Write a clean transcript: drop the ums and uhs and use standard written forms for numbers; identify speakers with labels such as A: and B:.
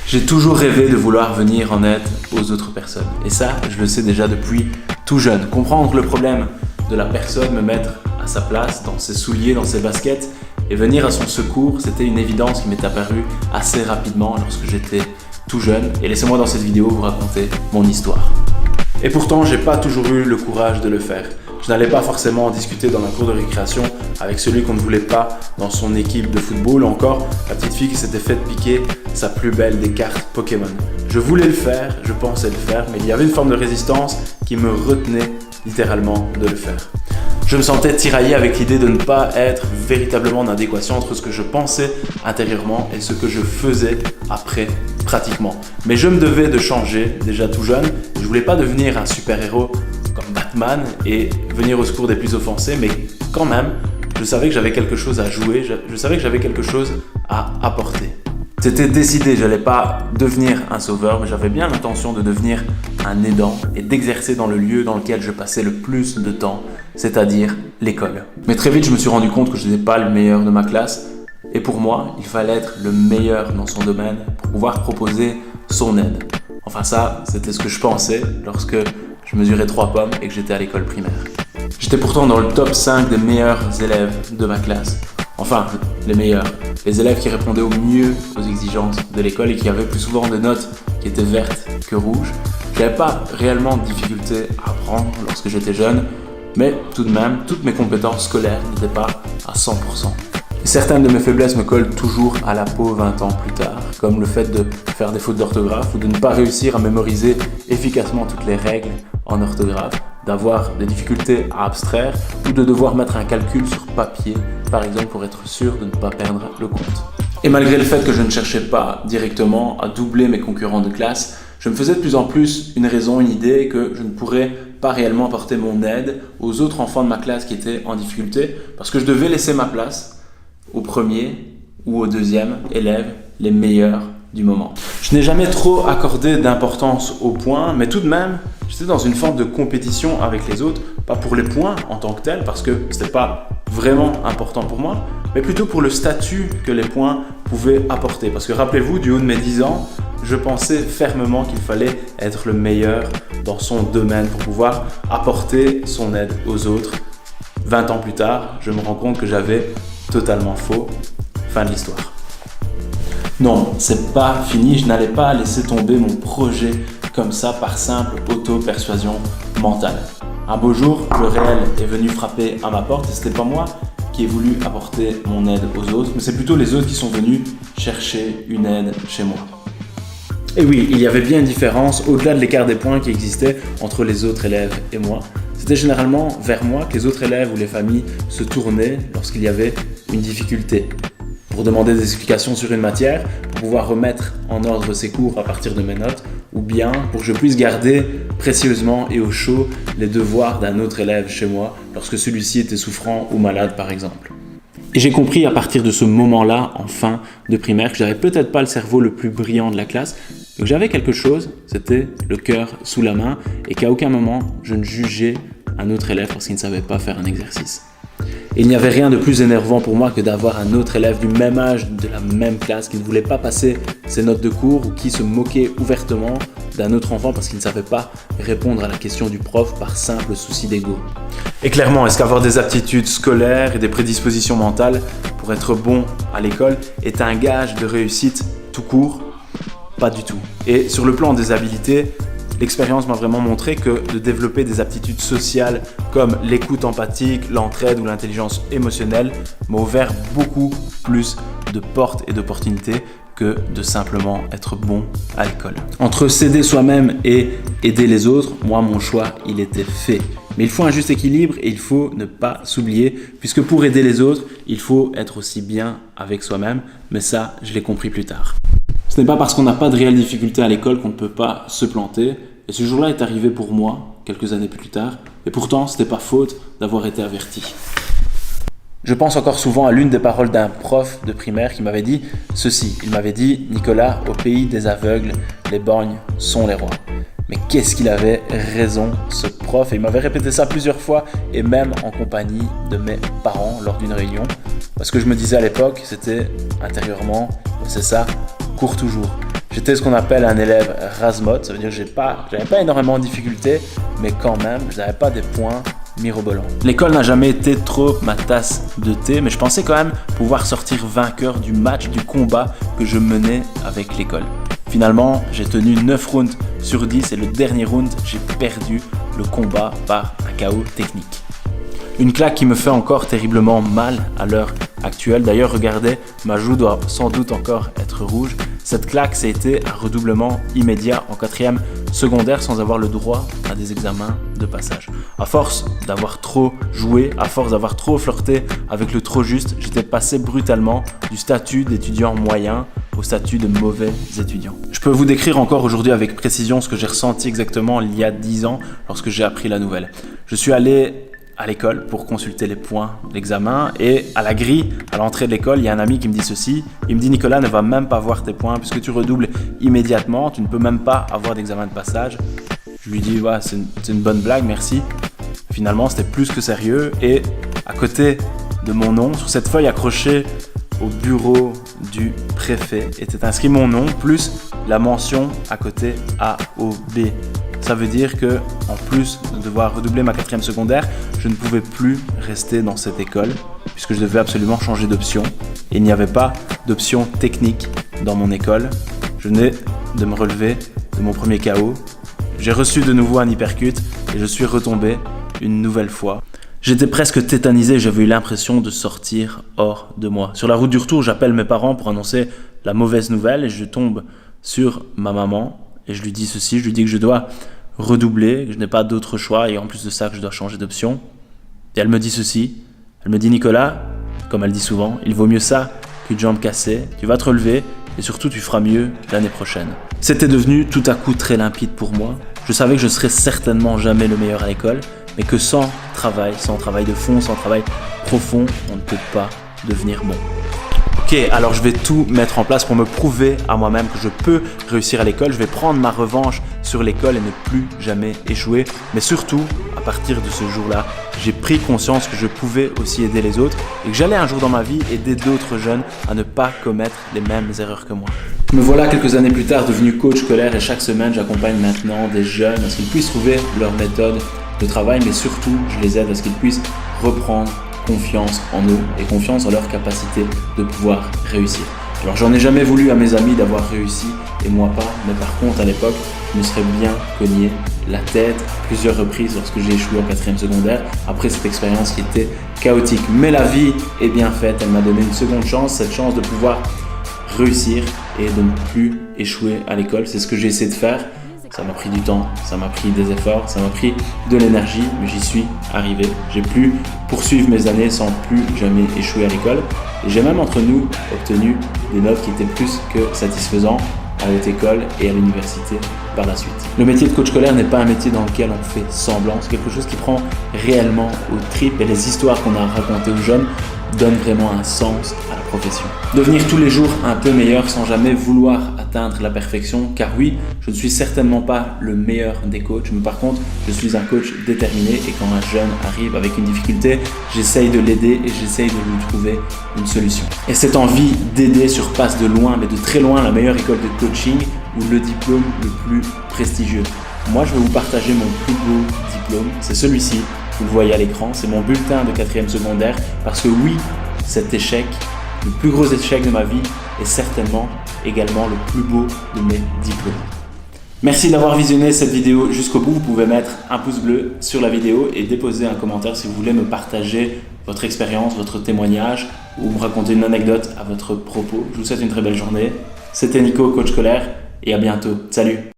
A: J'ai toujours rêvé de vouloir venir en aide aux autres personnes. Et ça, je le sais déjà depuis tout jeune. Comprendre le problème de la personne, me mettre à sa place, dans ses souliers, dans ses baskets, et venir à son secours, c'était une évidence qui m'est apparue assez rapidement lorsque j'étais tout jeune. Et laissez-moi dans cette vidéo vous raconter mon histoire. Et pourtant, j'ai pas toujours eu le courage de le faire. Je n'allais pas forcément discuter dans la cour de récréation avec celui qu'on ne voulait pas dans son équipe de football ou encore la petite fille qui s'était faite piquer sa plus belle des cartes Pokémon. Je voulais le faire, je pensais le faire, mais il y avait une forme de résistance qui me retenait littéralement de le faire. Je me sentais tiraillé avec l'idée de ne pas être véritablement en adéquation entre ce que je pensais intérieurement et ce que je faisais après, pratiquement. Mais je me devais de changer déjà tout jeune. Je voulais pas devenir un super-héros comme Batman et venir au secours des plus offensés, mais quand même, je savais que j'avais quelque chose à jouer, je savais que j'avais quelque chose à apporter. C'était décidé, je n'allais pas devenir un sauveur, mais j'avais bien l'intention de devenir un aidant et d'exercer dans le lieu dans lequel je passais le plus de temps, c'est-à-dire l'école. Mais très vite, je me suis rendu compte que je n'étais pas le meilleur de ma classe, et pour moi, il fallait être le meilleur dans son domaine pour pouvoir proposer son aide. Enfin ça, c'était ce que je pensais lorsque je mesurais 3 pommes et que j'étais à l'école primaire. J'étais pourtant dans le top 5 des meilleurs élèves de ma classe. Enfin, les meilleurs. Les élèves qui répondaient au mieux aux exigences de l'école et qui avaient plus souvent des notes qui étaient vertes que rouges. Je n'avais pas réellement de difficulté à apprendre lorsque j'étais jeune, mais tout de même, toutes mes compétences scolaires n'étaient pas à 100%. Et certaines de mes faiblesses me collent toujours à la peau 20 ans plus tard, comme le fait de faire des fautes d'orthographe ou de ne pas réussir à mémoriser efficacement toutes les règles en orthographe, d'avoir des difficultés à abstraire ou de devoir mettre un calcul sur papier, par exemple pour être sûr de ne pas perdre le compte. Et malgré le fait que je ne cherchais pas directement à doubler mes concurrents de classe, je me faisais de plus en plus une raison, une idée que je ne pourrais pas réellement apporter mon aide aux autres enfants de ma classe qui étaient en difficulté parce que je devais laisser ma place au premier ou au deuxième élève, les meilleurs du moment. Je n'ai jamais trop accordé d'importance aux points, mais tout de même, j'étais dans une forme de compétition avec les autres, pas pour les points en tant que tels, parce que c'était pas vraiment important pour moi, mais plutôt pour le statut que les points pouvaient apporter. Parce que rappelez-vous, du haut de mes 10 ans, je pensais fermement qu'il fallait être le meilleur dans son domaine pour pouvoir apporter son aide aux autres. 20 ans plus tard, je me rends compte que j'avais totalement faux. Fin de l'histoire. Non, c'est pas fini, je n'allais pas laisser tomber mon projet comme ça par simple auto-persuasion mentale. Un beau jour, le réel est venu frapper à ma porte et c'était pas moi qui ai voulu apporter mon aide aux autres, mais c'est plutôt les autres qui sont venus chercher une aide chez moi. Et oui, il y avait bien une différence au-delà de l'écart des points qui existait entre les autres élèves et moi. C'était généralement vers moi que les autres élèves ou les familles se tournaient lorsqu'il y avait une difficulté, pour demander des explications sur une matière, pour pouvoir remettre en ordre ses cours à partir de mes notes, ou bien pour que je puisse garder précieusement et au chaud les devoirs d'un autre élève chez moi lorsque celui-ci était souffrant ou malade par exemple. Et j'ai compris à partir de ce moment-là, en fin de primaire, que j'avais peut-être pas le cerveau le plus brillant de la classe, mais que j'avais quelque chose, c'était le cœur sous la main, et qu'à aucun moment je ne jugeais un autre élève parce qu'il ne savait pas faire un exercice. Et il n'y avait rien de plus énervant pour moi que d'avoir un autre élève du même âge, de la même classe, qui ne voulait pas passer ses notes de cours ou qui se moquait ouvertement d'un autre enfant parce qu'il ne savait pas répondre à la question du prof par simple souci d'ego. Et clairement, est-ce qu'avoir des aptitudes scolaires et des prédispositions mentales pour être bon à l'école est un gage de réussite tout court? Pas du tout. Et sur le plan des habiletés, l'expérience m'a vraiment montré que de développer des aptitudes sociales comme l'écoute empathique, l'entraide ou l'intelligence émotionnelle m'a ouvert beaucoup plus de portes et d'opportunités que de simplement être bon à l'école. Entre s'aider soi-même et aider les autres, moi mon choix il était fait. Mais il faut un juste équilibre et il faut ne pas s'oublier puisque pour aider les autres, il faut être aussi bien avec soi-même, mais ça je l'ai compris plus tard. Ce n'est pas parce qu'on n'a pas de réelles difficultés à l'école qu'on ne peut pas se planter. Et ce jour-là est arrivé pour moi, quelques années plus tard. Et pourtant, ce n'était pas faute d'avoir été averti. Je pense encore souvent à l'une des paroles d'un prof de primaire qui m'avait dit ceci. Il m'avait dit « Nicolas, au pays des aveugles, les borgnes sont les rois ». Mais qu'est-ce qu'il avait raison, ce prof. Et il m'avait répété ça plusieurs fois et même en compagnie de mes parents lors d'une réunion. Parce que je me disais à l'époque, c'était intérieurement, c'est ça, cours toujours. J'étais ce qu'on appelle un élève Razmot, ça veut dire que j'avais pas énormément de difficultés, mais quand même, je n'avais pas des points mirobolants. L'école n'a jamais été trop ma tasse de thé, mais je pensais quand même pouvoir sortir vainqueur du match, du combat que je menais avec l'école. Finalement, j'ai tenu 9 rounds sur 10 et le dernier round, j'ai perdu le combat par un KO technique. Une claque qui me fait encore terriblement mal à l'heure actuelle. D'ailleurs, regardez, ma joue doit sans doute encore être rouge. Cette claque, ça a été un redoublement immédiat en 4e secondaire sans avoir le droit à des examens de passage. À force d'avoir trop joué, à force d'avoir trop flirté avec le trop juste, j'étais passé brutalement du statut d'étudiant moyen au statut de mauvais étudiant. Je peux vous décrire encore aujourd'hui avec précision ce que j'ai ressenti exactement il y a 10 ans lorsque j'ai appris la nouvelle. Je suis allé à l'école pour consulter les points d'examen et à la grille, à l'entrée de l'école, il y a un ami qui me dit ceci. Il me dit: Nicolas ne va même pas voir tes points puisque tu redoubles immédiatement, tu ne peux même pas avoir d'examen de passage. Je lui dis: ouais, c'est une bonne blague, merci. Finalement, c'était plus que sérieux et à côté de mon nom, sur cette feuille accrochée au bureau du préfet, était inscrit mon nom plus la mention à côté AOB. Ça veut dire que, en plus de devoir redoubler ma 4e secondaire, je ne pouvais plus rester dans cette école puisque je devais absolument changer d'option. Et il n'y avait pas d'option technique dans mon école. Je venais de me relever de mon premier KO. J'ai reçu de nouveau un hypercute et je suis retombé une nouvelle fois. J'étais presque tétanisé, j'avais eu l'impression de sortir hors de moi. Sur la route du retour, j'appelle mes parents pour annoncer la mauvaise nouvelle et je tombe sur ma maman et je lui dis ceci, je lui dis que je dois redoubler, que je n'ai pas d'autre choix et en plus de ça que je dois changer d'option. Et elle me dit ceci, elle me dit: Nicolas, comme elle dit souvent, il vaut mieux ça qu'une jambe cassée, tu vas te relever et surtout tu feras mieux l'année prochaine. C'était devenu tout à coup très limpide pour moi. Je savais que je serais certainement jamais le meilleur à l'école, mais que sans travail de fond, sans travail profond, on ne peut pas devenir bon. Ok, alors je vais tout mettre en place pour me prouver à moi-même que je peux réussir à l'école. Je vais prendre ma revanche sur l'école et ne plus jamais échouer. Mais surtout, à partir de ce jour-là, j'ai pris conscience que je pouvais aussi aider les autres et que j'allais un jour dans ma vie aider d'autres jeunes à ne pas commettre les mêmes erreurs que moi. Me voilà quelques années plus tard devenu coach scolaire et chaque semaine, j'accompagne maintenant des jeunes à ce qu'ils puissent trouver leur méthode de travail, mais surtout, je les aide à ce qu'ils puissent reprendre confiance en eux et confiance en leur capacité de pouvoir réussir. Alors j'en ai jamais voulu à mes amis d'avoir réussi et moi pas, mais par contre à l'époque je me serais bien cogné la tête à plusieurs reprises lorsque j'ai échoué en 4e secondaire après cette expérience qui était chaotique. Mais la vie est bien faite, elle m'a donné une seconde chance, cette chance de pouvoir réussir et de ne plus échouer à l'école. C'est ce que j'ai essayé de faire. Ça m'a pris du temps, ça m'a pris des efforts, ça m'a pris de l'énergie, mais j'y suis arrivé. J'ai pu poursuivre mes années sans plus jamais échouer à l'école. Et j'ai même entre nous obtenu des notes qui étaient plus que satisfaisantes à haute école et à l'université par la suite. Le métier de coach scolaire n'est pas un métier dans lequel on fait semblant, c'est quelque chose qui prend réellement aux tripes et les histoires qu'on a racontées aux jeunes donnent vraiment un sens à la profession. Devenir tous les jours un peu meilleur sans jamais vouloir atteindre la perfection, car oui, je ne suis certainement pas le meilleur des coachs, mais par contre, je suis un coach déterminé et quand un jeune arrive avec une difficulté, j'essaye de l'aider et j'essaye de lui trouver une solution. Et cette envie d'aider surpasse de loin, mais de très loin, la meilleure école de coaching ou le diplôme le plus prestigieux. Moi, je vais vous partager mon plus beau diplôme, c'est celui-ci. Vous le voyez à l'écran, c'est mon bulletin de 4e secondaire parce que oui, cet échec, le plus gros échec de ma vie est certainement également le plus beau de mes diplômes. Merci d'avoir visionné cette vidéo jusqu'au bout. Vous pouvez mettre un pouce bleu sur la vidéo et déposer un commentaire si vous voulez me partager votre expérience, votre témoignage ou me raconter une anecdote à votre propos. Je vous souhaite une très belle journée. C'était Nico, coach scolaire et à bientôt. Salut!